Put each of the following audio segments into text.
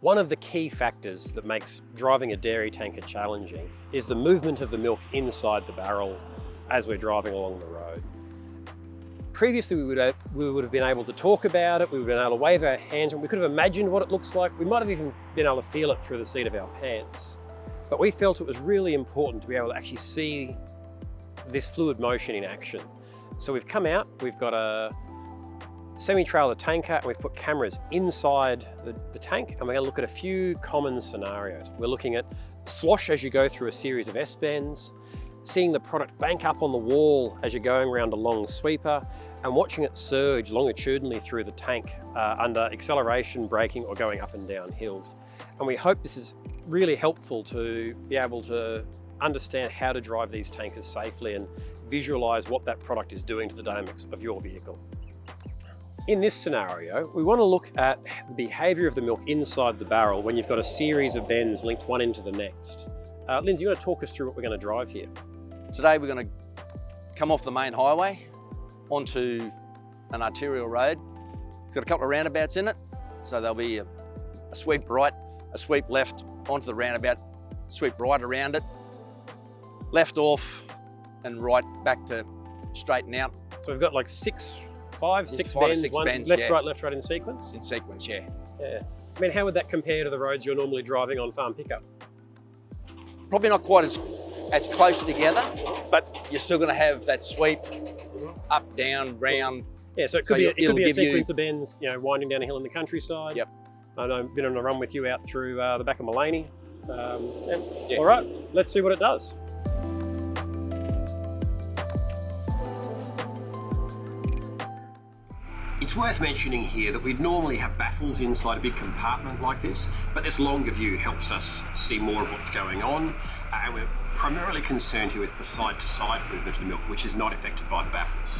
One of the key factors that makes driving a dairy tanker challenging is the movement of the milk inside the barrel as we're driving along the road. Previously, we would have been able to talk about it, we would have been able to wave our hands, and we could have imagined what it looks like. We might have even been able to feel it through the seat of our pants. But we felt it was really important to be able to actually see this fluid motion in action. So we've come out, we've got a semi-trailer tanker, and we've put cameras inside the tank, and we're going to look at a few common scenarios. We're looking at slosh as you go through a series of S-bends, seeing the product bank up on the wall as you're going around a long sweeper, and watching it surge longitudinally through the tank under acceleration, braking, or going up and down hills. And we hope this is really helpful to be able to understand how to drive these tankers safely and visualize what that product is doing to the dynamics of your vehicle. In this scenario, we want to look at the behavior of the milk inside the barrel when you've got a series of bends linked one into the next. Lindsay, you want to talk us through what we're going to drive here? Today we're going to come off the main highway onto an arterial road. It's got a couple of roundabouts in it, so there'll be a sweep right, a sweep left onto the roundabout, sweep right around it, left off and right back to straighten out. So we've got like five or six bends, left, right in sequence? In sequence, yeah. Yeah. I mean, how would that compare to the roads you're normally driving on farm pickup? Probably not quite as close together, but you're still going to have that sweep up, down, round. Yeah, so it could be a sequence of bends, you know, winding down a hill in the countryside. Yep. I know I've been on a run with you out through the back of Mullaney. Yeah. All right, let's see what it does. It's worth mentioning here that we'd normally have baffles inside a big compartment like this, but this longer view helps us see more of what's going on, and we're primarily concerned here with the side-to-side movement of the milk, which is not affected by the baffles.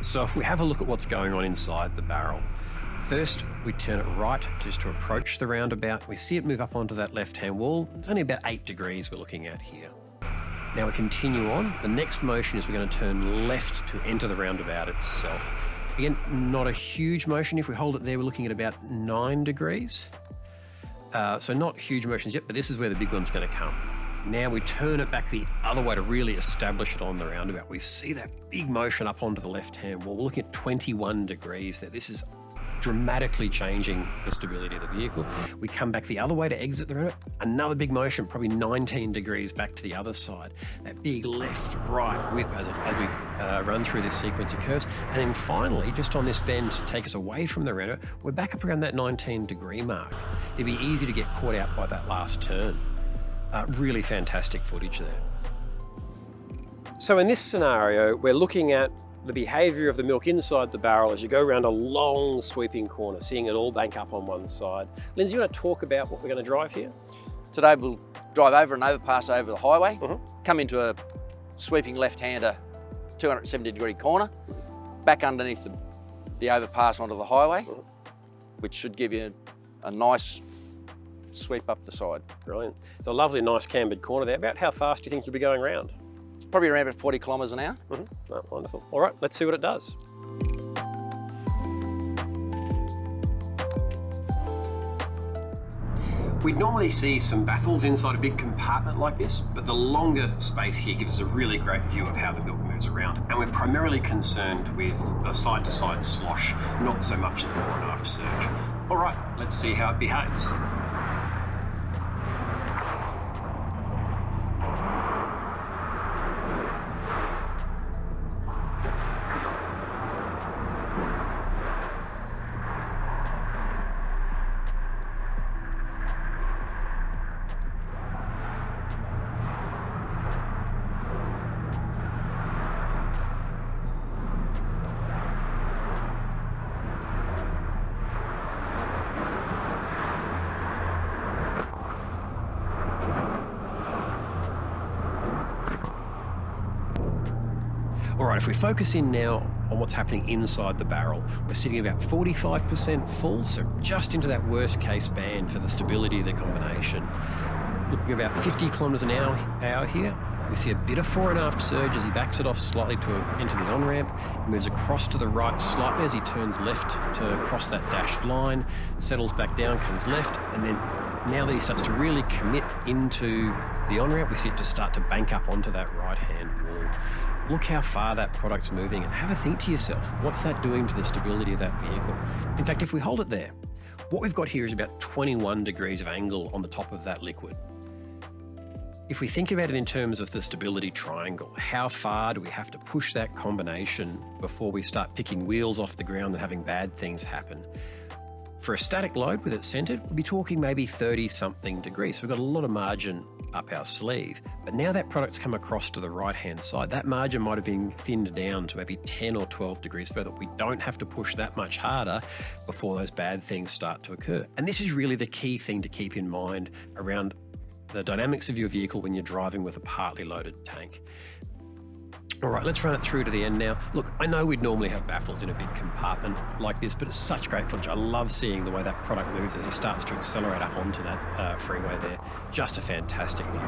So if we have a look at what's going on inside the barrel, first we turn it right just to approach the roundabout. We see it move up onto that left-hand wall. It's only about 8 degrees we're looking at here. Now we continue on. The next motion is we're going to turn left to enter the roundabout itself. Again, not a huge motion. If we hold it there, we're looking at about 9 degrees. So not huge motions yet, but this is where the big one's going to come. Now we turn it back the other way to really establish it on the roundabout. We see that big motion up onto the left-hand wall. We're looking at 21 degrees there. This is dramatically changing the stability of the vehicle. We come back the other way to exit the roundabout. Another big motion, probably 19 degrees back to the other side. That big left-right whip as we run through this sequence of curves. And then finally, just on this bend to take us away from the roundabout, we're back up around that 19-degree mark. It'd be easy to get caught out by that last turn. Really fantastic footage there. So in this scenario, we're looking at the behavior of the milk inside the barrel as you go around a long sweeping corner, seeing it all bank up on one side. Lindsay, you want to talk about what we're going to drive here? Today we'll drive over an overpass over the highway, come into a sweeping left-hander 270-degree corner, back underneath the overpass onto the highway, which should give you a nice sweep up the side. Brilliant. It's a lovely, nice cambered corner there. About how fast do you think you'll be going around? Probably around about 40 kilometres an hour. Oh, wonderful. All right, let's see what it does. We'd normally see some baffles inside a big compartment like this, but the longer space here gives us a really great view of how the milk moves around. And we're primarily concerned with the side-to-side slosh, not so much the fore and aft surge. All right, let's see how it behaves. All right, if we focus in now on what's happening inside the barrel, we're sitting about 45% full, so just into that worst case band for the stability of the combination. Looking about 50 kilometres an hour here. We see a bit of fore and aft surge as he backs it off slightly into the on-ramp. He moves across to the right slightly as he turns left to cross that dashed line, settles back down, comes left, and then now that he starts to really commit into the on-ramp, we see it to start to bank up onto that right-hand wall. Look how far that product's moving and have a think to yourself, what's that doing to the stability of that vehicle? In fact, if we hold it there, what we've got here is about 21 degrees of angle on the top of that liquid. If we think about it in terms of the stability triangle, how far do we have to push that combination before we start picking wheels off the ground and having bad things happen? For a static load with it centered, we'll be talking maybe 30-something degrees. So we've got a lot of margin up our sleeve. But now that product's come across to the right-hand side, that margin might have been thinned down to maybe 10 or 12 degrees further. We don't have to push that much harder before those bad things start to occur. And this is really the key thing to keep in mind around the dynamics of your vehicle when you're driving with a partly loaded tank. All right, let's run it through to the end now. Look, I know we'd normally have baffles in a big compartment like this, but it's such great footage. I love seeing the way that product moves as he starts to accelerate up onto that freeway there. Just a fantastic view.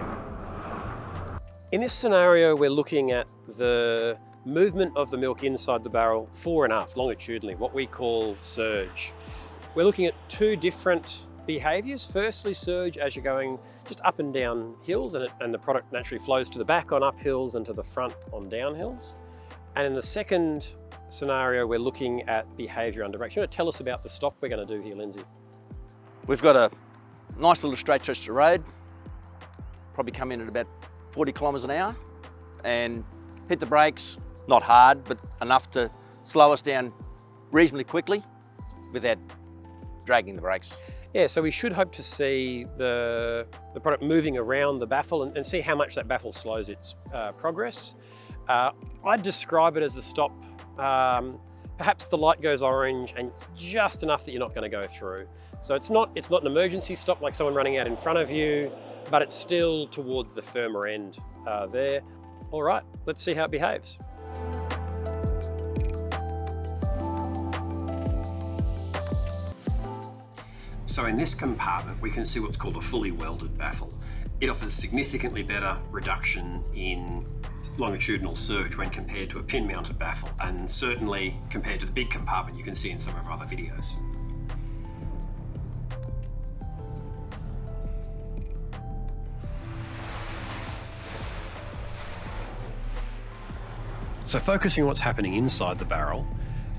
In this scenario, we're looking at the movement of the milk inside the barrel fore and aft, longitudinally, what we call surge. We're looking at two different behaviours. Firstly, surge as you're going just up and down hills, and the product naturally flows to the back on up hills and to the front on down hills. And in the second scenario, we're looking at behaviour under brakes. You want to tell us about the stop we're going to do here, Lindsay? We've got a nice little straight stretch of road, probably come in at about 40 kilometres an hour and hit the brakes, not hard, but enough to slow us down reasonably quickly without dragging the brakes. Yeah, so we should hope to see the product moving around the baffle and see how much that baffle slows its progress. I'd describe it as the stop. Perhaps the light goes orange and it's just enough that you're not going to go through. So it's not an emergency stop like someone running out in front of you, but it's still towards the firmer end there. All right, let's see how it behaves. So in this compartment, we can see what's called a fully welded baffle. It offers significantly better reduction in longitudinal surge when compared to a pin-mounted baffle, and certainly compared to the big compartment you can see in some of our other videos. So focusing on what's happening inside the barrel,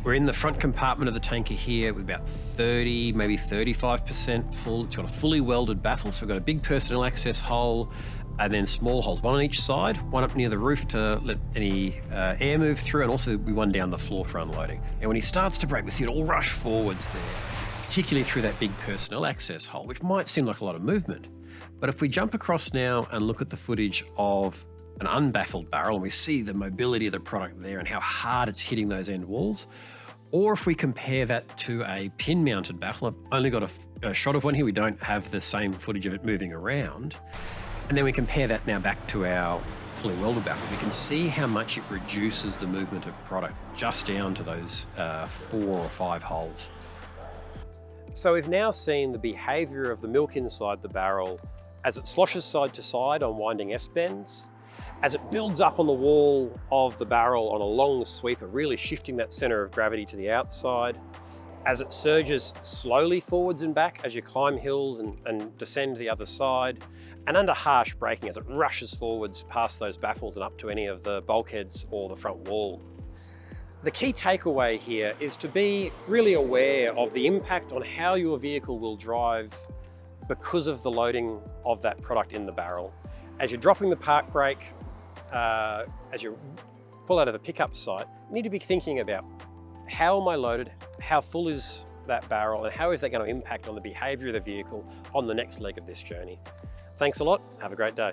we're in the front compartment of the tanker here with about 30, maybe 35% full. It's got a fully welded baffle, so we've got a big personnel access hole and then small holes, one on each side, one up near the roof to let any air move through, and also be one down the floor for unloading. And when he starts to brake, we see it all rush forwards there, particularly through that big personnel access hole, which might seem like a lot of movement. But if we jump across now and look at the footage of an unbaffled barrel, and we see the mobility of the product there and how hard it's hitting those end walls. Or if we compare that to a pin-mounted baffle, I've only got a shot of one here, we don't have the same footage of it moving around. And then we compare that now back to our fully welded baffle, we can see how much it reduces the movement of product just down to those 4 or 5 holes. So we've now seen the behaviour of the milk inside the barrel as it sloshes side to side on winding S-bends, as it builds up on the wall of the barrel on a long sweeper, really shifting that centre of gravity to the outside, as it surges slowly forwards and back as you climb hills and descend to the other side, and under harsh braking as it rushes forwards past those baffles and up to any of the bulkheads or the front wall. The key takeaway here is to be really aware of the impact on how your vehicle will drive because of the loading of that product in the barrel. As you're dropping the park brake, as you pull out of the pickup site, you need to be thinking about how am I loaded, how full is that barrel, and how is that going to impact on the behaviour of the vehicle on the next leg of this journey. Thanks a lot, have a great day.